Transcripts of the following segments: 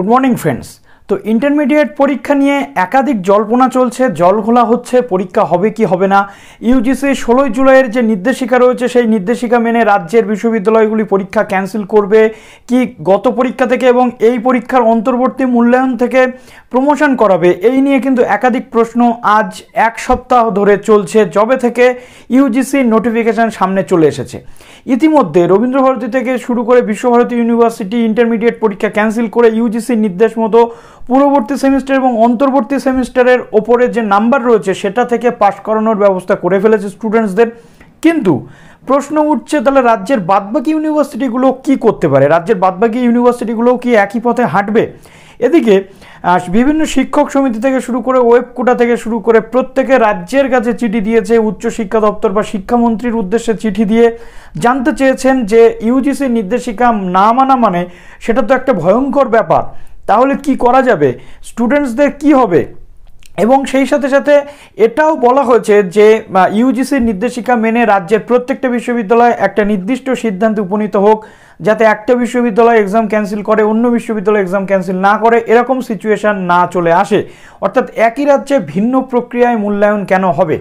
Good morning friends. तो intermediate परीक्षा निये एकाधिक जल्पना चलছে, जल घोला হচ্ছে परीक्षा হবে কি হবে না। ইউজিসি 16 জুলাইয়ের যে নির্দেশিকা রয়েছে সেই নির্দেশিকা মেনে রাজ্যের বিশ্ববিদ্যালয়গুলি পরীক্ষা ক্যান্সেল করবে কি গত পরীক্ষা থেকে এবং এই পরীক্ষার অন্তর্বর্তী মূল্যায়ন থেকে প্রমোশন করাবে, এই নিয়ে কিন্তু একাধিক প্রশ্ন আজ এক সপ্তাহ ধরে চলছে, যবে থেকে ইউজিসি নোটিফিকেশন সামনে চলে এসেছে। ইতিমধ্যে রবীন্দ্রভারতী থেকে শুরু করে বিশ্বভারতী ইউনিভার্সিটি ইন্টারমিডিয়েট পরীক্ষা ক্যান্সেল করে ইউজিসির নির্দেশ মতো পূর্ববর্তী সেমিস্টার এবং অন্তর্বর্তী সেমিস্টারের ওপরে যে নাম্বার রয়েছে সেটা থেকে পাস করানোর ব্যবস্থা করে ফেলেছে স্টুডেন্টসদের। কিন্তু প্রশ্ন উঠছে, তাহলে রাজ্যের বাদবাকি ইউনিভার্সিটিগুলো কি করতে পারে? রাজ্যের বাদবাকি ইউনিভার্সিটিগুলোও কি একই পথে হাঁটবে? এদিকে বিভিন্ন শিক্ষক সমিতি থেকে শুরু করে ওয়েবকুটা থেকে শুরু করে প্রত্যেকে রাজ্যের কাছে চিঠি দিয়েছে, উচ্চশিক্ষা দপ্তর বা শিক্ষামন্ত্রীর উদ্দেশ্যে চিঠি দিয়ে জানতে চেয়েছেন যে ইউজিসির নির্দেশিকা না মানা মানে সেটা তো একটা ভয়ঙ্কর ব্যাপার, তাহলে কি করা যাবে, স্টুডেন্টসদের কি হবে। এবং সেই সাথে সাথে এটাও বলা হয়েছে যে ইউজিসির নির্দেশিকা মেনে রাজ্যের প্রত্যেকটা বিশ্ববিদ্যালয় একটা নির্দিষ্ট সিদ্ধান্তে উপনীত হোক, যাতে একটা বিশ্ববিদ্যালয় এক্সাম ক্যান্সেল করে অন্য বিশ্ববিদ্যালয় এক্সাম ক্যান্সেল না করে, এরকম সিচুয়েশন না চলে আসে। অর্থাৎ একই রাজ্যে ভিন্ন প্রক্রিয়ায় মূল্যায়ন কেন হবে।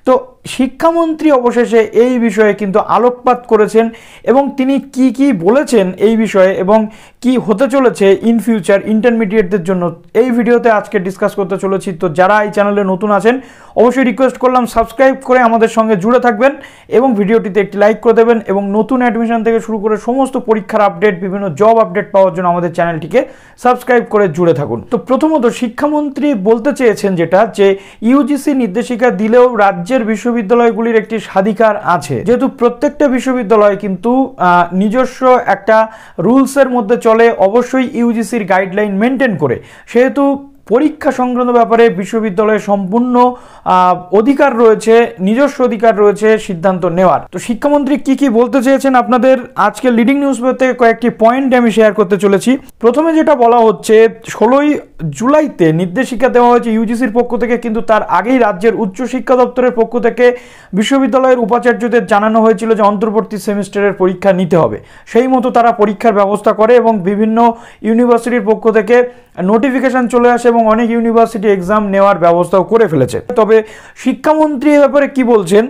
তো শিক্ষামন্ত্রী অবশেষে এই বিষয়ে কিন্তু আলোকপাত করেছেন এবং তিনি কি কি বলেছেন এই বিষয়ে এবং কি হতে চলেছে ইন ফিউচার ইন্টারমিডিয়েটদের জন্য, এই ভিডিওতে আজকে ডিসকাস করতে চলেছি। তো যারা এই চ্যানেলে নতুন আছেন অবশ্যই রিকোয়েস্ট করলাম সাবস্ক্রাইব করে আমাদের সঙ্গে জুড়ে থাকবেন এবং ভিডিওটিতে একটি লাইক করে দেবেন এবং নতুন অ্যাডমিশন থেকে শুরু করে সমস্ত পরীক্ষার আপডেট, বিভিন্ন জব আপডেট পাওয়ার জন্য আমাদের চ্যানেলটিকে সাবস্ক্রাইব করে জুড়ে থাকুন। তো প্রথমত শিক্ষামন্ত্রী বলতে চেয়েছেন যেটা, যে ইউজিসি নির্দেশিকা দিলেও রাজ্যের বিশ্ববিদ্যালয়গুলির একটি স্বাধিকার আছে, যেহেতু প্রত্যেকটা বিশ্ববিদ্যালয় কিন্তু নিজস্ব একটা রুলসের মধ্যে চলে, অবশ্যই ইউজিসির গাইডলাইন মেনটেন করে, সেহেতু পরীক্ষা সংক্রান্ত ব্যাপারে বিশ্ববিদ্যালয়ের সম্পূর্ণ অধিকার রয়েছে, নিজস্ব অধিকার রয়েছে সিদ্ধান্ত নেওয়ার। তো শিক্ষামন্ত্রী কি কি বলতে চেয়েছেন আপনাদের আজকে লিডিং নিউজ পেপার থেকে কয়েকটি পয়েন্ট আমি শেয়ার করতে চলেছি। প্রথমে যেটা বলা হচ্ছে, 16 জুলাইতে নির্দেশিকা দেওয়া হয়েছে ইউজিসির পক্ষ থেকে, কিন্তু তার আগেই রাজ্যের উচ্চশিক্ষা দপ্তরের পক্ষ থেকে বিশ্ববিদ্যালয়ের উপাচার্যদের জানানো হয়েছিল যে অন্তর্বর্তী সেমিস্টারের পরীক্ষা নিতে হবে। সেই মতো তারা পরীক্ষার ব্যবস্থা করে এবং বিভিন্ন ইউনিভার্সিটির পক্ষ থেকে নোটিফিকেশন চলে আসে এবং অনেক ইউনিভার্সিটি এক্সাম নেওয়ার ব্যবস্থাও করে ফেলেছে। তবে শিক্ষামন্ত্রী এ ব্যাপারে কি বলছেন,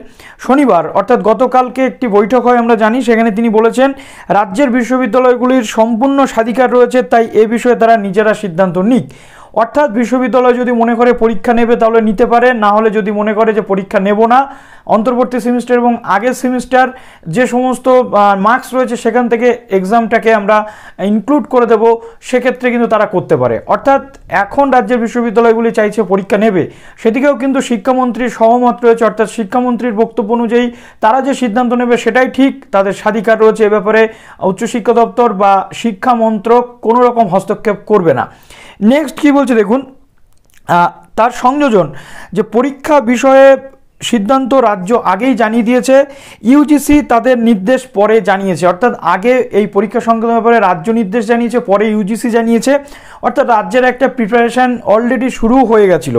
শনিবার অর্থাৎ গতকালকে একটি বৈঠক হয় আমরা জানি, সেখানে তিনি বলেছেন রাজ্যের বিশ্ববিদ্যালয়গুলির সম্পূর্ণ স্বাধিকার রয়েছে, তাই এ বিষয়ে তারা নিজেরা সিদ্ধান্ত নিক। অর্থাৎ বিশ্ববিদ্যালয় যদি মনে করে পরীক্ষা নেবে তাহলে নিতে পারে, না হলে যদি মনে করে যে পরীক্ষা নেব না, অন্তর্বর্তী সেমিস্টার এবং আগের সেমিস্টার যে সমস্ত মার্কস রয়েছে সেখান থেকে এক্সামটাকে আমরা ইনক্লুড করে দেব, সেক্ষেত্রে কিন্তু তারা করতে পারে। অর্থাৎ এখন রাজ্যের বিশ্ববিদ্যালয়গুলি চাইছে পরীক্ষা নেবে, সেদিকেও কিন্তু শিক্ষামন্ত্রীর সহমত রয়েছে। অর্থাৎ শিক্ষামন্ত্রীর বক্তব্য অনুযায়ী তারা যে সিদ্ধান্ত নেবে সেটাই ঠিক, তাদের স্বাধিকার রয়েছে, এ ব্যাপারে উচ্চশিক্ষা দপ্তর বা শিক্ষা মন্ত্রক কোনো রকম হস্তক্ষেপ করবে না। নেক্সট কি বলছে দেখুন, তার সংযোজন যে পরীক্ষা বিষয়ে সিদ্ধান্ত রাজ্য আগেই জানিয়ে দিয়েছে, ইউজিসি তাদের নির্দেশ পরে জানিয়েছে। অর্থাৎ আগে এই পরীক্ষা সংক্রান্ত ব্যাপারে রাজ্য নির্দেশ জানিয়েছে, পরে ইউজিসি জানিয়েছে, অর্থাৎ রাজ্যের একটা প্রিপারেশান অলরেডি শুরু হয়ে গেছিল।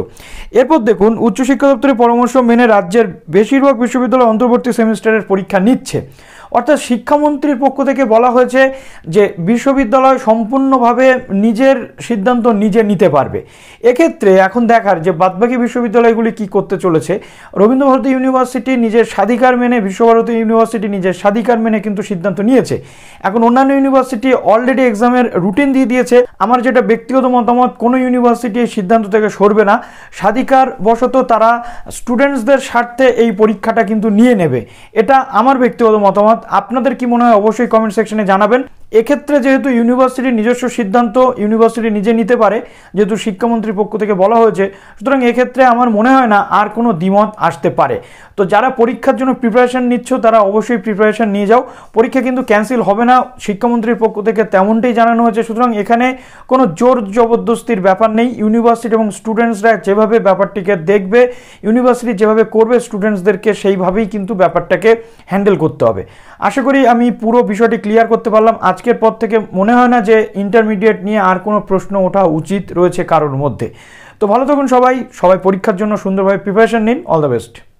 এরপর দেখুন, উচ্চশিক্ষা দপ্তরের পরামর্শ মেনে রাজ্যের বেশিরভাগ বিশ্ববিদ্যালয় অন্তর্বর্তী সেমিস্টারের পরীক্ষা নিচ্ছে। অর্থাৎ শিক্ষামন্ত্রীর পক্ষ থেকে বলা হয়েছে যে বিশ্ববিদ্যালয় সম্পূর্ণভাবে নিজের সিদ্ধান্ত নিজে নিতে পারবে। এক্ষেত্রে এখন দেখার যে বাদবাকি বিশ্ববিদ্যালয়গুলি কি করতে চলেছে। রবীন্দ্রভারতী ইউনিভার্সিটি নিজের স্বাধিকার মেনে, বিশ্বভারতী ইউনিভার্সিটি নিজের স্বাধিকার মেনে কিন্তু সিদ্ধান্ত নিয়েছে। এখন অন্যান্য ইউনিভার্সিটি অলরেডি এক্সামের রুটিন দিয়ে দিয়েছে। আমার যেটা ব্যক্তিগত মতামত, কোনো ইউনিভার্সিটি এই সিদ্ধান্ত থেকে সরবে না, স্বাধিকার বশত তারা স্টুডেন্টসদের স্বার্থে এই পরীক্ষাটা কিন্তু নিয়ে নেবে, এটা আমার ব্যক্তিগত মতামত। আপনাদের কি মনে হয় অবশ্যই কমেন্ট সেকশনে জানাবেন। এক্ষেত্রে যেহেতু ইউনিভার্সিটির নিজস্ব সিদ্ধান্ত ইউনিভার্সিটি নিজে নিতে পারে, যেহেতু শিক্ষামন্ত্রীর পক্ষ থেকে বলা হয়েছে, সুতরাং এক্ষেত্রে আমার মনে হয় না আর কোনো দ্বিমত আসতে পারে। তো যারা পরীক্ষার জন্য প্রিপারেশন নিচ্ছ তারা অবশ্যই প্রিপারেশন নিয়ে যাও, পরীক্ষা কিন্তু ক্যান্সেল হবে না, শিক্ষামন্ত্রীর পক্ষ থেকে তেমনটাই জানানো হয়েছে। সুতরাং এখানে কোনো জোর জবরদস্তির ব্যাপার নেই। ইউনিভার্সিটি এবং স্টুডেন্টসরা যেভাবে ব্যাপারটিকে দেখবে, ইউনিভার্সিটি যেভাবে করবে স্টুডেন্টসদেরকে সেইভাবেই কিন্তু ব্যাপারটাকে হ্যান্ডেল করতে হবে। আশা করি আমি পুরো বিষয়টি ক্লিয়ার করতে পারলাম। আজকের পর থেকে মনে হয় না যে ইন্টারমিডিয়েট নিয়ে আর কোনো প্রশ্ন ওঠা উচিত রয়েছে কারোর মধ্যে। তো ভালো থাকুন সবাই পরীক্ষার জন্য সুন্দরভাবে প্রিপারেশন নিন। All the best.